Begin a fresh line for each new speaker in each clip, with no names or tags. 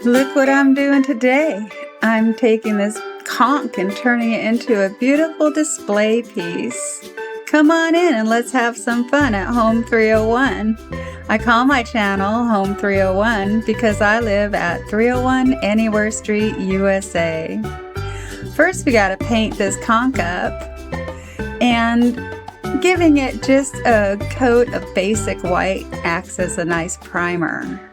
Look what I'm doing today. I'm taking this conch and turning it into a beautiful display piece. Come on in and let's have some fun at Home 301. I call my channel Home 301 because I live at 301 Anywhere Street, USA. First we gotta paint this conch up, and giving it just a coat of basic white acts as a nice primer.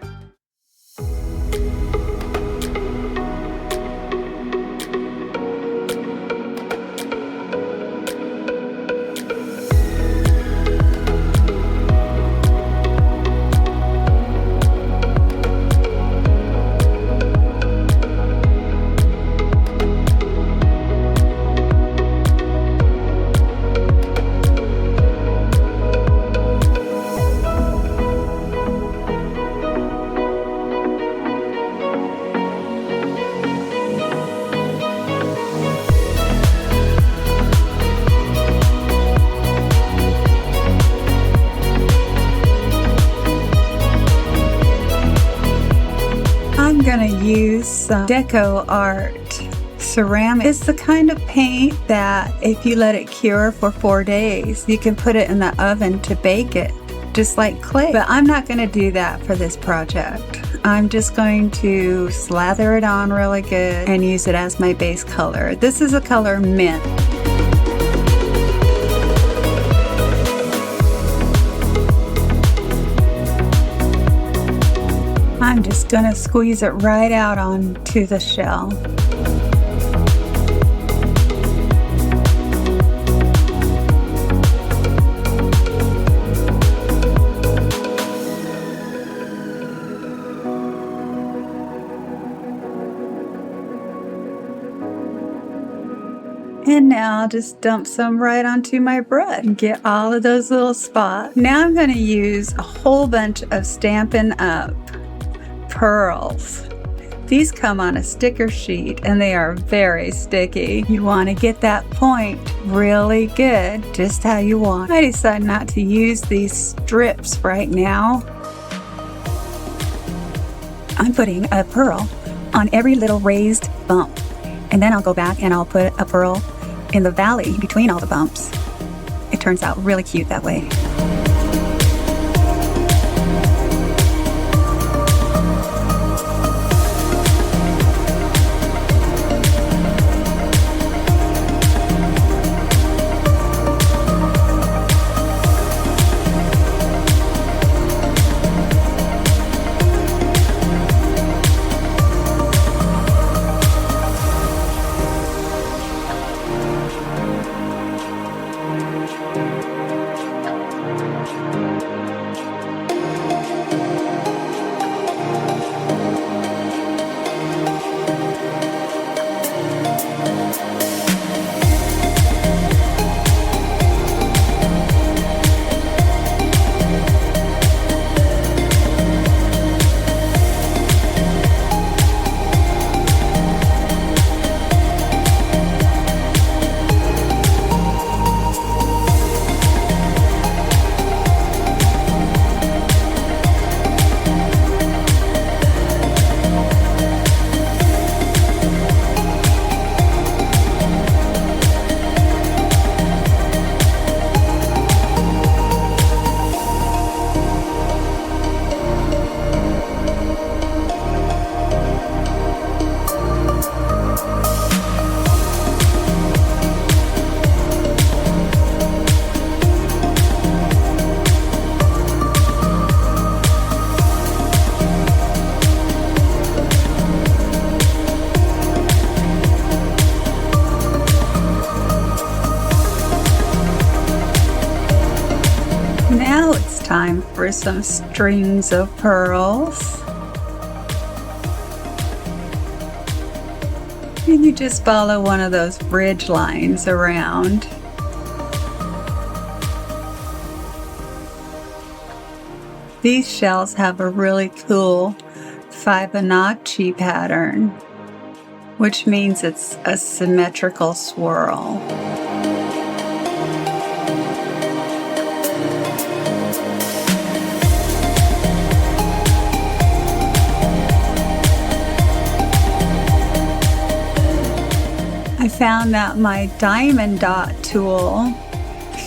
I'm gonna use some deco art ceramic. It's the kind of paint that if you let it cure for 4 days, you can put it in the oven to bake it, just like clay. But I'm not gonna do that for this project. I'm just going to slather it on really good and use it as my base color. This is the color mint. I'm just going to squeeze it right out onto the shell. And now I'll just dump some right onto my brush and get all of those little spots. Now I'm going to use a whole bunch of Stampin' Up! Pearls. These come on a sticker sheet and they are very sticky. You want to get that point really good, just how you want. I decided not to use these strips right now. I'm putting a pearl on every little raised bump, and then I'll go back and I'll put a pearl in the valley between all the bumps. It turns out really cute that way. Now it's time for some strings of pearls. And you just follow one of those bridge lines around. These shells have a really cool Fibonacci pattern, which means it's a symmetrical swirl. I found that my diamond dot tool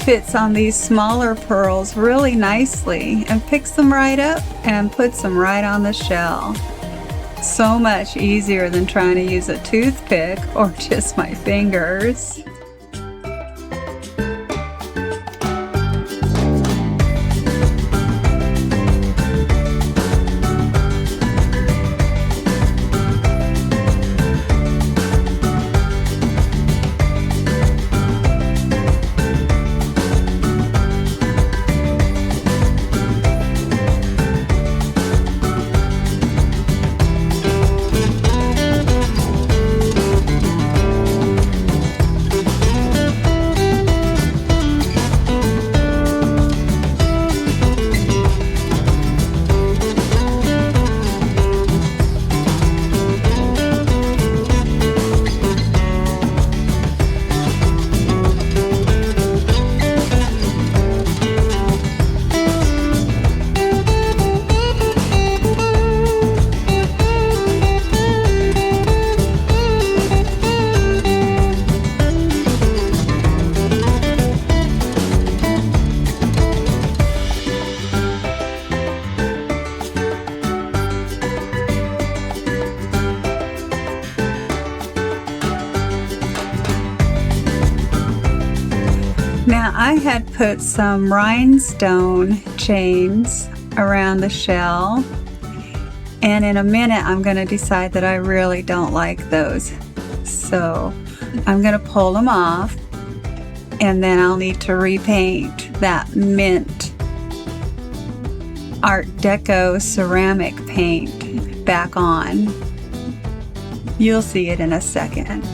fits on these smaller pearls really nicely and picks them right up and puts them right on the shell. So much easier than trying to use a toothpick or just my fingers. Now I had put some rhinestone chains around the shell, and in a minute I'm going to decide that I really don't like those. So I'm going to pull them off, and then I'll need to repaint that mint Art Deco ceramic paint back on. You'll see it in a second.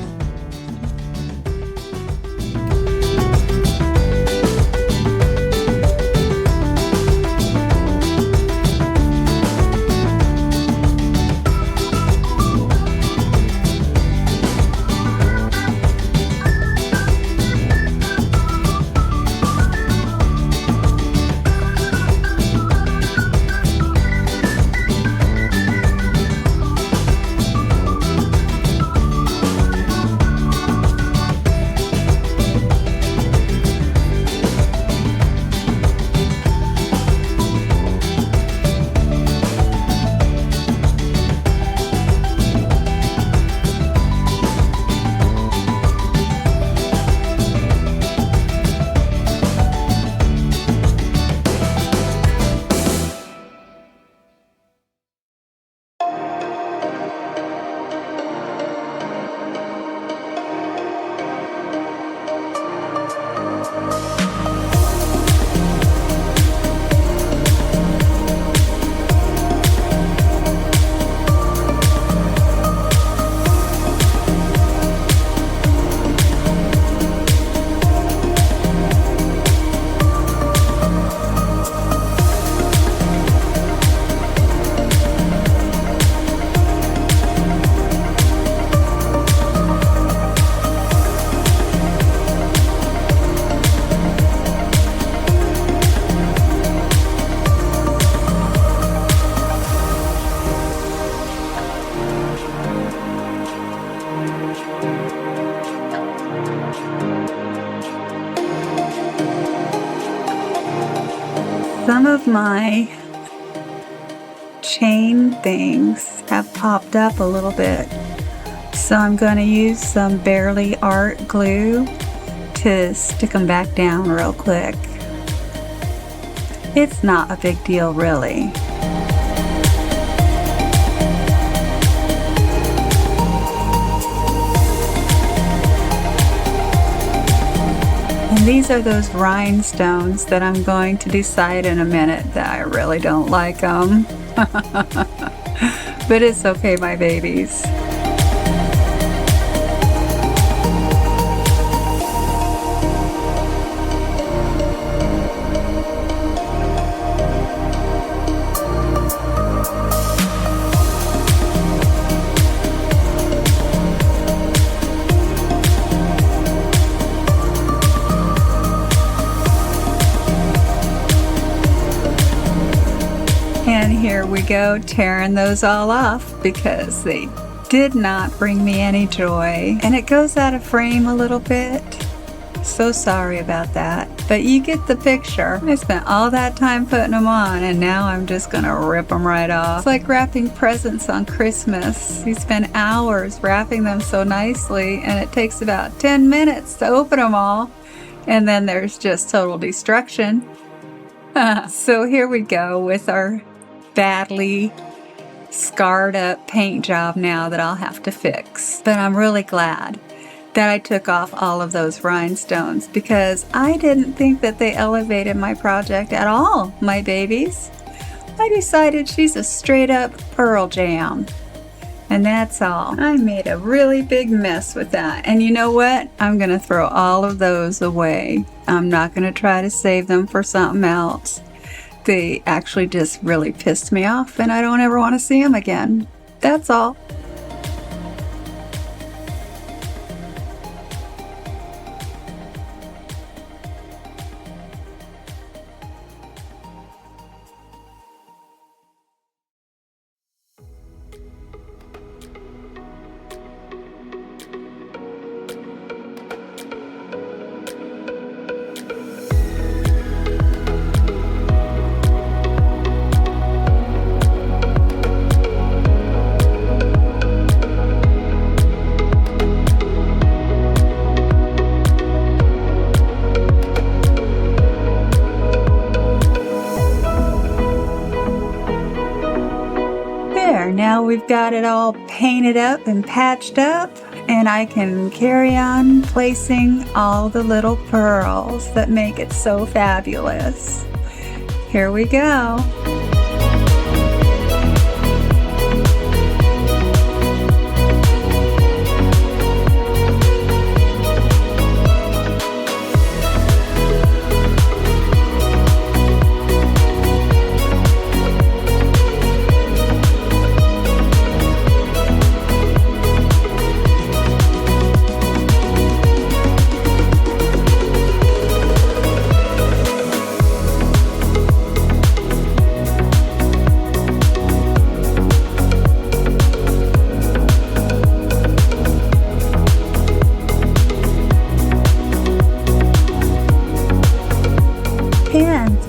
Some of my chain things have popped up a little bit, so I'm going to use some Barely Art glue to stick them back down real quick. It's not a big deal, really. And these are those rhinestones that I'm going to decide in a minute that I really don't like them. But it's okay, my babies. And here we go, tearing those all off because they did not bring me any joy, and it goes out of frame a little bit. So sorry about that, but you get the picture. I spent all that time putting them on, and now I'm just gonna rip them right off. It's like wrapping presents on Christmas. You spend hours wrapping them so nicely, and it takes about 10 minutes to open them all, and then there's just total destruction. So here we go with our badly scarred up paint job now that I'll have to fix. But I'm really glad that I took off all of those rhinestones, because I didn't think that they elevated my project at all, my babies. I decided she's a straight up pearl jam. And that's all. I made a really big mess with that. And you know what? I'm gonna throw all of those away. I'm not gonna try to save them for something else. They actually just really pissed me off, and I don't ever want to see them again. That's all. Now we've got it all painted up and patched up, and I can carry on placing all the little pearls that make it so fabulous. Here we go.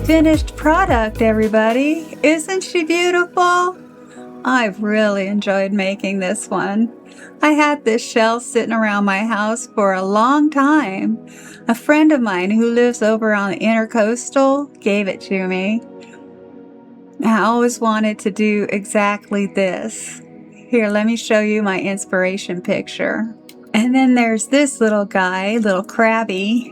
Finished product, everybody. Isn't she beautiful? I've really enjoyed making this one. I had this shell sitting around my house for a long time. A friend of mine who lives over on the Intercoastal gave it to me. I always wanted to do exactly this. Here, let me show you my inspiration picture. And then there's this little guy, little Krabby.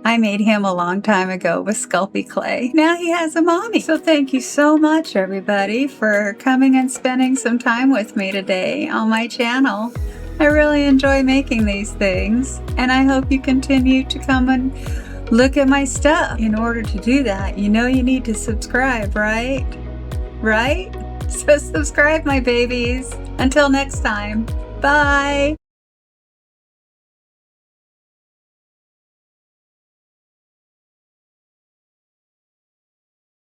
I made him a long time ago with Sculpey clay. Now he has a mommy. So thank you so much, everybody, for coming and spending some time with me today on my channel. I really enjoy making these things, and I hope you continue to come and look at my stuff. In order to do that, you know you need to subscribe, right? Right? So subscribe, my babies. Until next time, bye.